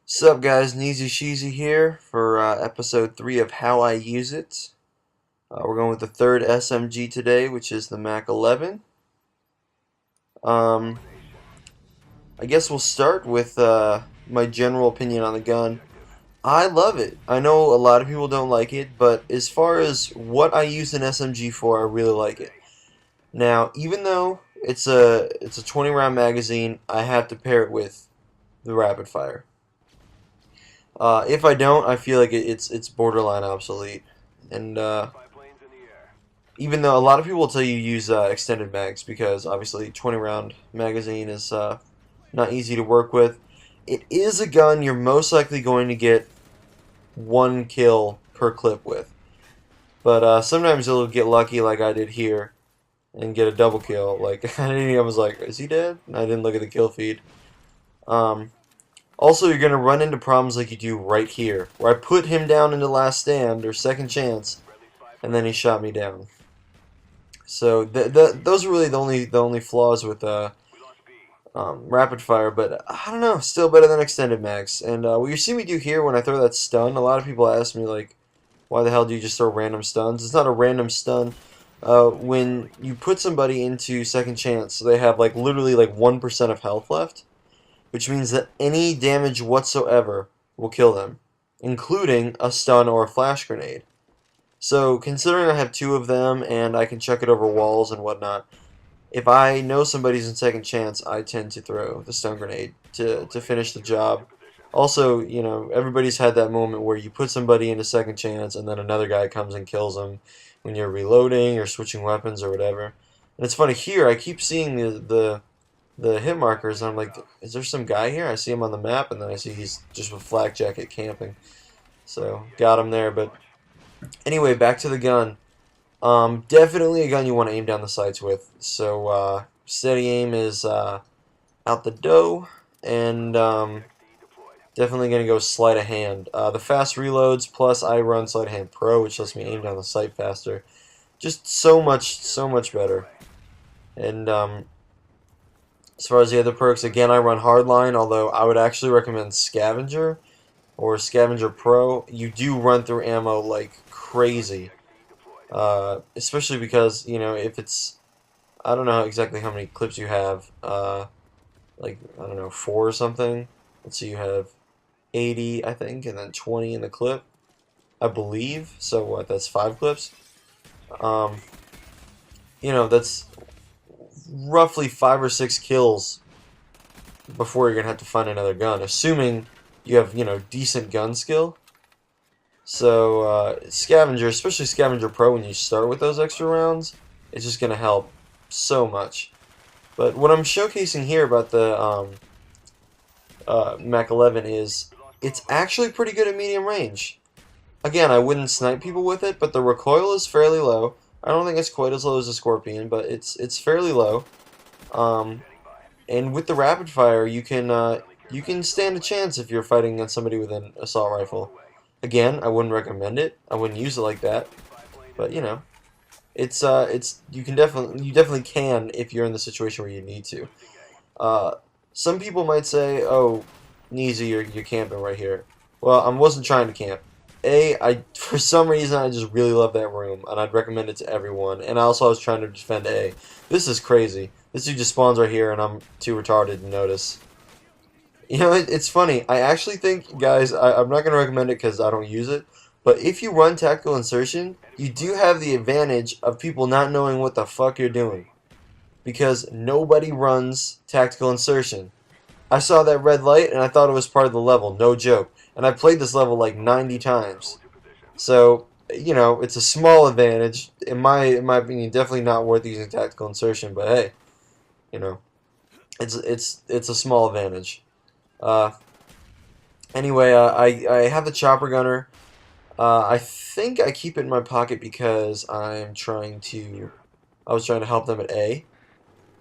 Sup guys, Neezy Sheezy here for episode 3 of How I Use It. We're going with the third SMG today, which is the Mac11. Um, I guess we'll start with my general opinion on the gun. I love it. I know a lot of people don't like it, but as far as what I use an SMG for, I really like it. Now, even though it's a 20 round magazine, I have to pair it with the rapid fire. If I don't, I feel like it's borderline obsolete. And even though a lot of people will tell you use extended mags because obviously 20 round magazine is not easy to work with, it is a gun you're most likely going to get one kill per clip with. But sometimes you'll get lucky like I did here and get a double kill. Like I was like, is he dead? And I didn't look at the kill feed. Um, Also, you're going to run into problems like you do right here, where I put him down into last stand, or second chance, and then he shot me down. So those are really the only flaws with rapid fire, but I don't know, still better than extended mags. And what you see me do here when I throw that stun, a lot of people ask me like, why the hell do you just throw random stuns? It's not a random stun. When you put somebody into second chance, so they have like literally like 1% of health left, which means that any damage whatsoever will kill them, including a stun or a flash grenade. So, considering I have two of them and I can chuck it over walls and whatnot, if I know somebody's in second chance, I tend to throw the stun grenade to finish the job. Also, you know, everybody's had that moment where you put somebody into second chance and then another guy comes and kills them when you're reloading or switching weapons or whatever. And it's funny, here I keep seeing the hit markers, and I'm like, is there some guy here? I see him on the map, and then I see he's just with flak jacket camping. So, got him there, but anyway, back to the gun. Definitely a gun you want to aim down the sights with. So, steady aim is out the dough, and definitely going to go sleight of hand. The fast reloads, plus I run sleight of hand pro, which lets me aim down the sight faster. Just so much better. And, as far as the other perks, again, I run Hardline, although I would actually recommend Scavenger or Scavenger Pro. You do run through ammo like crazy, especially because, you know, if it's, I don't know exactly how many clips you have, like, I don't know, 4 or something. Let's see, you have 80, I think, and then 20 in the clip, I believe. So what, that's 5 clips? Um, you know, that's roughly 5 or 6 kills before you're gonna have to find another gun, assuming you have, you know, decent gun skill. So Scavenger, especially Scavenger Pro, when you start with those extra rounds, it's just gonna help so much. But what I'm showcasing here about the Mac11 is it's actually pretty good at medium range. Again, I wouldn't snipe people with it, but the recoil is fairly low. I don't think it's quite as low as a Scorpion, but it's fairly low. And with the rapid fire, you can stand a chance if you're fighting against somebody with an assault rifle. Again, I wouldn't recommend it. I wouldn't use it like that. But you know, it's you definitely can if you're in the situation where you need to. Some people might say, "Oh, Neezy, you're camping right here." Well, I wasn't trying to camp. For some reason, I just really love that room, and I'd recommend it to everyone. And also, I was trying to defend A. This is crazy. This dude just spawns right here, and I'm too retarded to notice. You know, it's funny. I actually think, guys, I'm not going to recommend it because I don't use it. But if you run tactical insertion, you do have the advantage of people not knowing what the fuck you're doing. Because nobody runs tactical insertion. I saw that red light, and I thought it was part of the level. No joke. And I played this level like 90 times. So, you know, it's a small advantage. In my opinion, definitely not worth using tactical insertion, but hey, you know, it's a small advantage. Uh, anyway, I have the chopper gunner. I think I keep it in my pocket because I was trying to help them at A.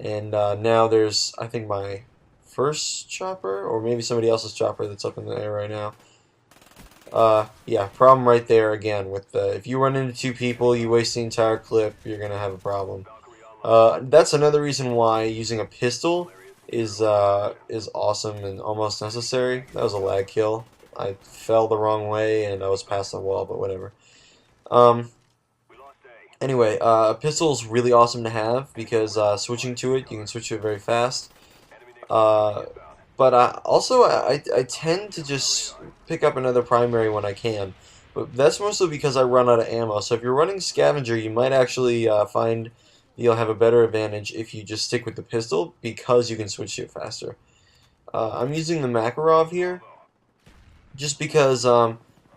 And now there's, I think, my first chopper, or maybe somebody else's chopper that's up in the air right now. Yeah, problem right there again with if you run into 2 people, you waste the entire clip, you're gonna have a problem. That's another reason why using a pistol is awesome and almost necessary. That was a lag kill. I fell the wrong way and I was past the wall, but whatever. Um, anyway, a pistol is really awesome to have because switching to it, you can switch to it very fast. Uh, but I tend to just pick up another primary when I can. But that's mostly because I run out of ammo. So if you're running scavenger, you might actually find you'll have a better advantage if you just stick with the pistol because you can switch to it faster. I'm using the Makarov here just because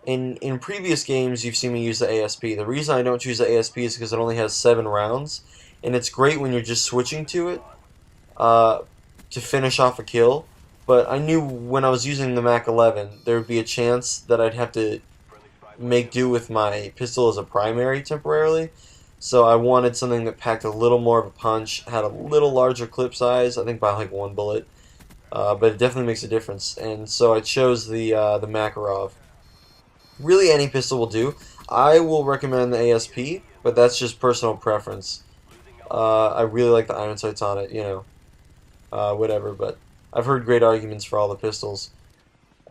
in previous games you've seen me use the ASP. The reason I don't choose the ASP is because it only has 7 rounds, and it's great when you're just switching to it uh, to finish off a kill. But I knew when I was using the Mac11 there would be a chance that I'd have to make do with my pistol as a primary temporarily. So I wanted something that packed a little more of a punch, had a little larger clip size, I think by like 1 bullet. But it definitely makes a difference, and so I chose the Makarov. Really, any pistol will do. I will recommend the ASP, but that's just personal preference. I really like the iron sights on it, whatever. But I've heard great arguments for all the pistols.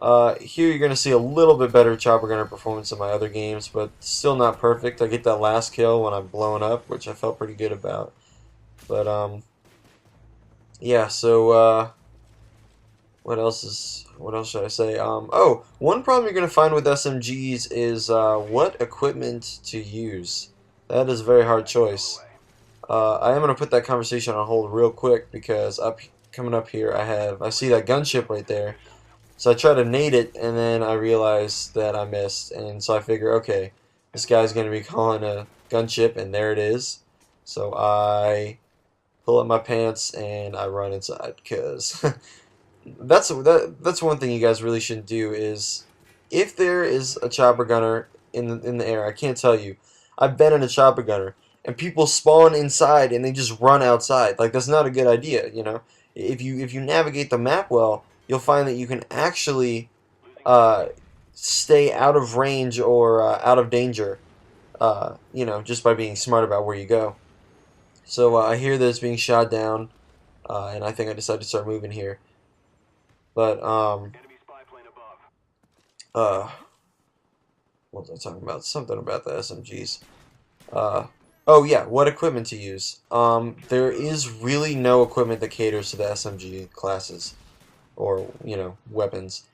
Here you're going to see a little bit better chopper gunner performance in my other games, but still not perfect. I get that last kill when I'm blown up, which I felt pretty good about. But yeah. So. What else should I say? Oh, one problem you're going to find with SMGs is what equipment to use. That is a very hard choice. I am going to put that conversation on hold real quick because coming up here I see that gunship right there. So I try to nade it and then I realize that I missed, and so I figure, okay, this guy's going to be calling a gunship, and there it is. So I pull up my pants and I run inside because that's one thing you guys really shouldn't do is if there is a chopper gunner in the air. I can't tell you. I've been in a chopper gunner and people spawn inside and they just run outside. Like that's not a good idea. If you navigate the map well, you'll find that you can actually uh, stay out of range or out of danger. Just by being smart about where you go. So I hear that it's being shot down, and I think I decided to start moving here. But uh, what was I talking about? Something about the SMGs. Uh, oh yeah, what equipment to use? There is really no equipment that caters to the SMG classes or weapons.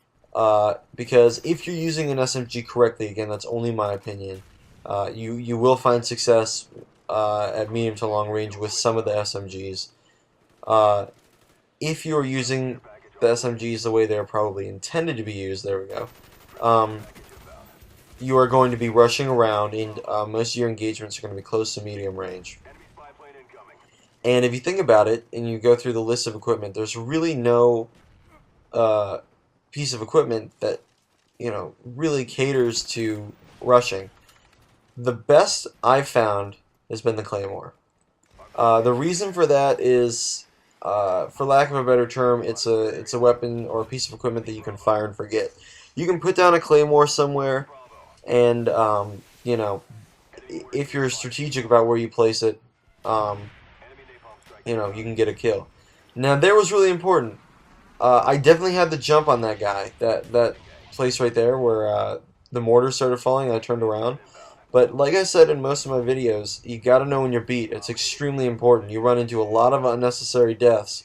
Because if you're using an SMG correctly, again, that's only my opinion. You will find success at medium to long range with some of the SMGs. If you're using the SMGs the way they're probably intended to be used, there we go. You are going to be rushing around, and most of your engagements are going to be close to medium range. And if you think about it, and you go through the list of equipment, there's really no piece of equipment that really caters to rushing. The best I've found has been the Claymore. The reason for that is, for lack of a better term, it's a weapon or a piece of equipment that you can fire and forget. You can put down a Claymore somewhere, and if you're strategic about where you place it, you can get a kill. Now, there was really important. I definitely had the jump on that guy, that place right there where the mortar started falling and I turned around. But like I said in most of my videos, you gotta know when you're beat. It's extremely important. You run into a lot of unnecessary deaths,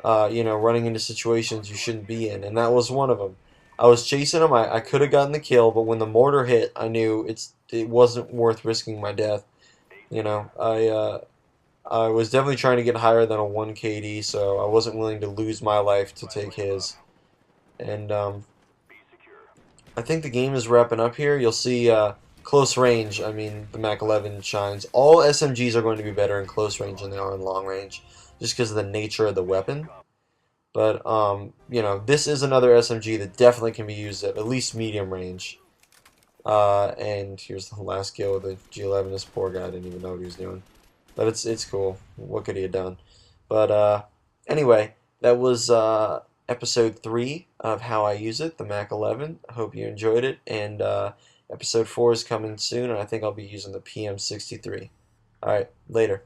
running into situations you shouldn't be in, and that was one of them. I was chasing him. I could have gotten the kill, but when the mortar hit, I knew it wasn't worth risking my death. I was definitely trying to get higher than a 1 KD, so I wasn't willing to lose my life to take his. And I think the game is wrapping up here. You'll see close range. I mean, the Mac11 shines. All SMGs are going to be better in close range than they are in long range, just because of the nature of the weapon. But this is another SMG that definitely can be used at least medium range. And here's the last kill with the G11. This poor guy didn't even know what he was doing. But it's cool. What could he have done? But anyway, that was episode 3 of how I use it, the Mac11. I hope you enjoyed it. And episode 4 is coming soon, and I think I'll be using the PM63. Alright, later.